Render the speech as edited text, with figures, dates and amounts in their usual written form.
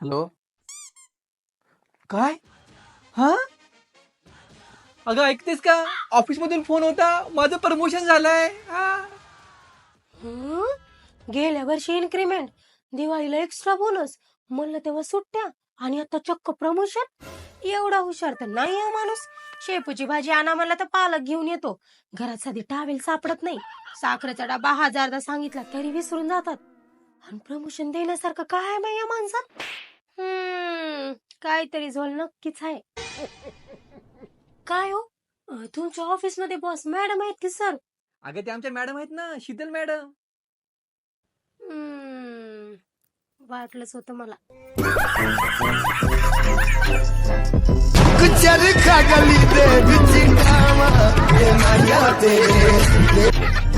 Hello. काय? हा अगं ऐकतेस का? ऑफिस मधून फोन होता, माझं प्रमोशन झालंय. हं? गेल्या वर्षी इन्क्रीमेंट, दिवाळीला एक्स्ट्रा बोनस, म्हणलं तेव्हा सुट्ट्या आणि आता चक्क प्रमोशन. एवढा हुशार तर नाही हा माणूस. शेपूची भाजी आणा म्हणलं तर पालक घेऊन येतो. घरात साधी टावेल सापडत नाही. साखरेचा डबा हजारदा सांगितला तरी विसरून जातात. आणि प्रमोशन देण्यासारखं काय आहे बाई या माणसात? काहीतरी झोल नक्कीच आहे. काय हो? तुमच्या ऑफिस मध्ये बॉस मॅडम आहेत की सर? अगं ते आमच्या मॅडम आहेत ना, शीतल मॅडम. वाटलंच होतं मला. चरखा गली दे विच कावा ते माया तेरे